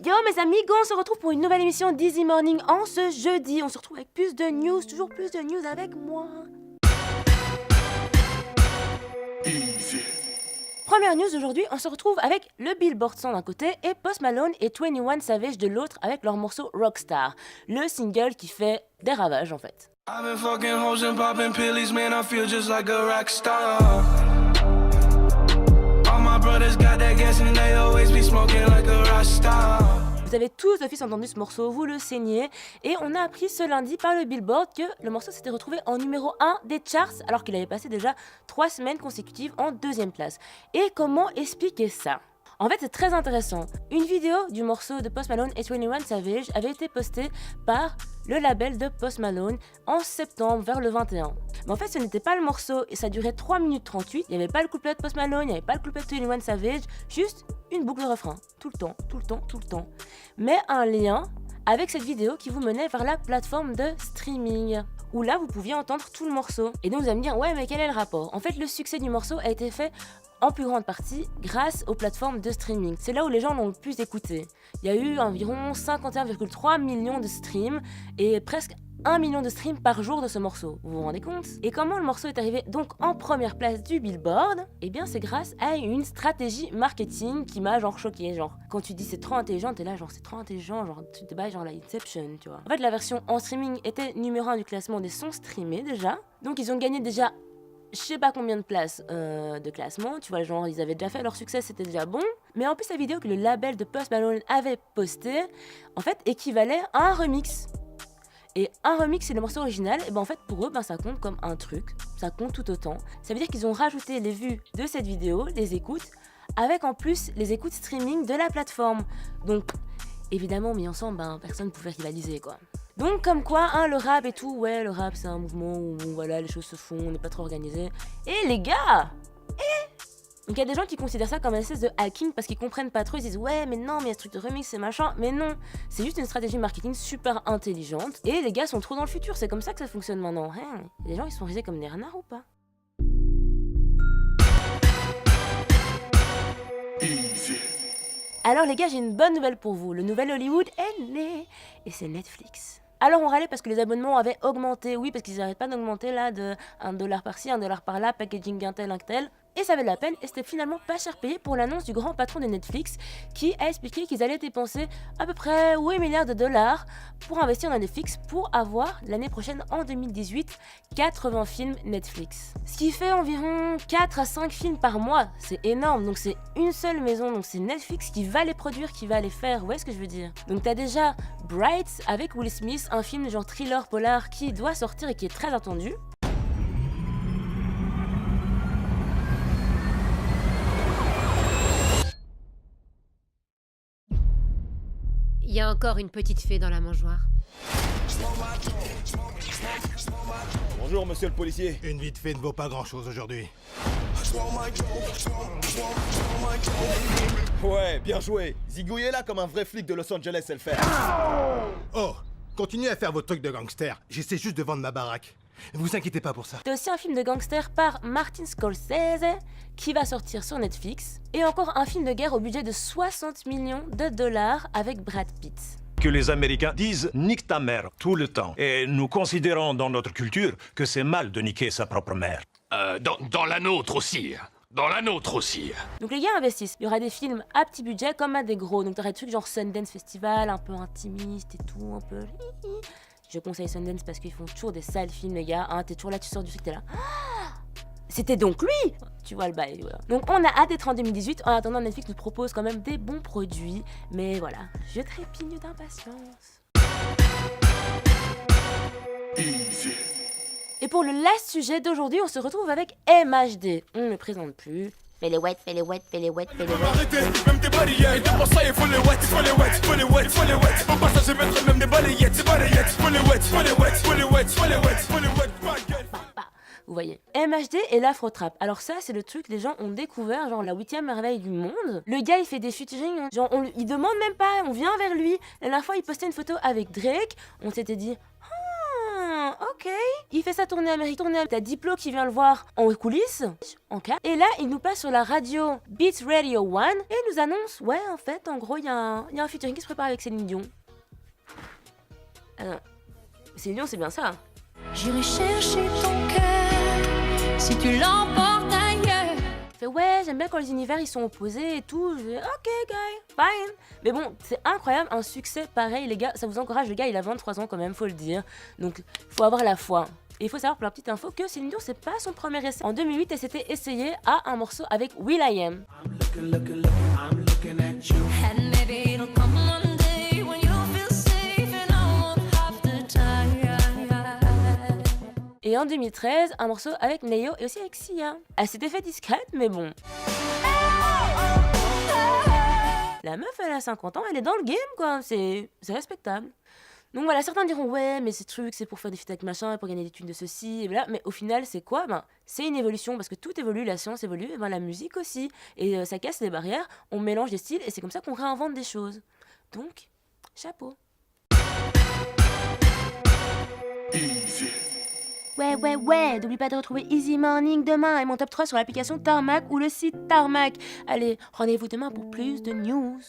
Yo mes amigos, on se retrouve pour une nouvelle émission d'Easy Morning en ce jeudi. On se retrouve avec plus de news, toujours plus de news avec moi. Easy. Première news aujourd'hui, on se retrouve avec le Billboard 100 d'un côté et Post Malone et 21 Savage de l'autre avec leur morceau Rockstar, le single qui fait des ravages en fait. I've been fucking hoes and popping pillies, man, I feel just like a rock star. All my brothers got that gas and they always be smoking like a rock star. Vous avez tous d'office entendu ce morceau, vous le saignez, et on a appris ce lundi par le Billboard que le morceau s'était retrouvé en numéro 1 des charts alors qu'il avait passé déjà 3 semaines consécutives en 2e place. Et comment expliquer ça ? En fait, c'est très intéressant. Une vidéo du morceau de Post Malone et 21 Savage avait été postée par le label de Post Malone en septembre, vers le 21. Mais en fait, ce n'était pas le morceau et ça durait 3 minutes 38. Il n'y avait pas le couplet de Post Malone, il n'y avait pas le couplet de 21 Savage, juste une boucle de refrain. Tout le temps, tout le temps, tout le temps. Mais un lien avec cette vidéo qui vous menait vers la plateforme de streaming, où là, vous pouviez entendre tout le morceau. Et donc, vous allez me dire, ouais, mais quel est le rapport ? En fait, le succès du morceau a été fait en plus grande partie grâce aux plateformes de streaming. C'est là où les gens l'ont le plus écouté. Il y a eu environ 51,3 millions de streams et presque 1 million de streams par jour de ce morceau. Vous vous rendez compte ? Et comment le morceau est arrivé donc en première place du Billboard ? Eh bien, c'est grâce à une stratégie marketing qui m'a genre choquée. Genre, quand tu dis c'est trop intelligent, t'es là genre c'est trop intelligent, genre tu te bats genre la Inception, tu vois. En fait, la version en streaming était numéro 1 du classement des sons streamés déjà. Donc ils ont gagné déjà je sais pas combien de places de classement, tu vois, genre ils avaient déjà fait leur succès, c'était déjà bon. Mais en plus la vidéo que le label de Post Malone avait postée, en fait, équivalait à un remix. Et un remix c'est le morceau original, et ben en fait pour eux, ben ça compte comme un truc, ça compte tout autant. Ça veut dire qu'ils ont rajouté les vues de cette vidéo, les écoutes, avec en plus les écoutes streaming de la plateforme. Donc évidemment mis ensemble, ben personne ne pouvait rivaliser quoi. Donc comme quoi, hein, le rap et tout, ouais, le rap c'est un mouvement où voilà, les choses se font, on n'est pas trop organisé. Et les gars, donc il y a des gens qui considèrent ça comme un espèce de hacking parce qu'ils comprennent pas trop, ils disent ouais mais non mais il y a ce truc de remix c'est machin, mais non, c'est juste une stratégie marketing super intelligente et les gars sont trop dans le futur, c'est comme ça que ça fonctionne maintenant. Hein, les gens ils sont risés comme des renards ou pas? Easy. Alors les gars, j'ai une bonne nouvelle pour vous, le nouvel Hollywood est né et c'est Netflix. Alors on râlait parce que les abonnements avaient augmenté, oui parce qu'ils n'arrêtent pas d'augmenter là de $1 par-ci, $1 par-là, packaging un tel. Et ça valait la peine et c'était finalement pas cher payé pour l'annonce du grand patron de Netflix qui a expliqué qu'ils allaient dépenser à peu près 8 milliards de dollars pour investir dans Netflix pour avoir l'année prochaine en 2018 80 films Netflix. Ce qui fait environ 4 à 5 films par mois, c'est énorme, donc c'est une seule maison, donc c'est Netflix qui va les produire, qui va les faire, vous voyez ce que je veux dire? Donc t'as déjà Bright avec Will Smith, un film genre thriller polar qui doit sortir et qui est très attendu. Il y a encore une petite fée dans la mangeoire. Bonjour, monsieur le policier. Une vie de fée ne vaut pas grand-chose aujourd'hui. Ouais, bien joué. Zigouillez là comme un vrai flic de Los Angeles sait le faire. Oh, continuez à faire vos trucs de gangster. J'essaie juste de vendre ma baraque. Vous inquiétez pas pour ça. C'est aussi un film de gangster par Martin Scorsese qui va sortir sur Netflix. Et encore un film de guerre au budget de 60 millions de dollars avec Brad Pitt. Que les Américains disent « nique ta mère » tout le temps. Et nous considérons dans notre culture que c'est mal de niquer sa propre mère. Dans la nôtre aussi. Dans la nôtre aussi. Donc les gars investissent. Il y aura des films à petit budget comme à des gros. Donc t'auras des trucs genre Sundance Festival, un peu intimiste et tout, un peu... Je conseille Sundance parce qu'ils font toujours des sales films, les gars. Hein, t'es toujours là, tu sors du truc, t'es là. Ah, c'était donc lui! Tu vois le bail, voilà. Donc on a hâte d'être en 2018. En attendant, Netflix nous propose quand même des bons produits. Mais voilà, je trépigne d'impatience. Easy. Et pour le last sujet d'aujourd'hui, on se retrouve avec MHD. On ne le présente plus. Fais les wet, fais les wet, fais les wet, fais les wet. Arrêtez, même des balayettes, pour ça il faut les wet, faut les wet, faut les wet, faut les wet. Au passage, je mettrai même des balayettes, faut les wet, faut les wet, faut les wet, faut les wet, faut les wet, baguette. Vous voyez, MHD et l'afro-trap. Alors ça, c'est le truc que les gens ont découvert, genre la 8e merveille du monde. Le gars, il fait des featuring, genre il demande même pas, on vient vers lui. La dernière fois, il postait une photo avec Drake. On s'était dit, ah, ok, ok. Il fait sa tournée Amérique, t'as Diplo qui vient le voir en coulisses, en cas. Et là, il nous passe sur la radio Beats Radio 1 et il nous annonce, ouais, en fait, en gros, il y a un featuring qui se prépare avec Céline Dion. Céline Dion, c'est bien ça. J'irai chercher ton cœur si tu l'emportes ailleurs. Fait ouais, j'aime bien quand les univers ils sont opposés et tout. Je fais ok, guy, fine. Mais bon, c'est incroyable, un succès pareil, les gars. Ça vous encourage, le gars il a 23 ans quand même, faut le dire. Donc, faut avoir la foi. Et il faut savoir pour la petite info que Céline Dion, c'est pas son premier essai. En 2008, elle s'était essayée à un morceau avec will.i.am. And maybe it'll come one day when you'll feel safe and I won't have to tire. Et en 2013, un morceau avec Neo et aussi avec Sia. Elle s'était fait discrète, mais bon. La meuf, elle a 50 ans, elle est dans le game, quoi. C'est respectable. Donc voilà, certains diront, ouais, mais ces trucs, c'est pour faire des feats avec machin, pour gagner des thunes de ceci, et voilà. Mais au final, c'est quoi? C'est une évolution, parce que tout évolue, la science évolue, et la musique aussi. Et ça casse les barrières, on mélange des styles, et c'est comme ça qu'on réinvente des choses. Donc, chapeau. Ouais, n'oublie pas de retrouver Easy Morning demain et mon top 3 sur l'application Tarmac ou le site Tarmac. Allez, rendez-vous demain pour plus de news.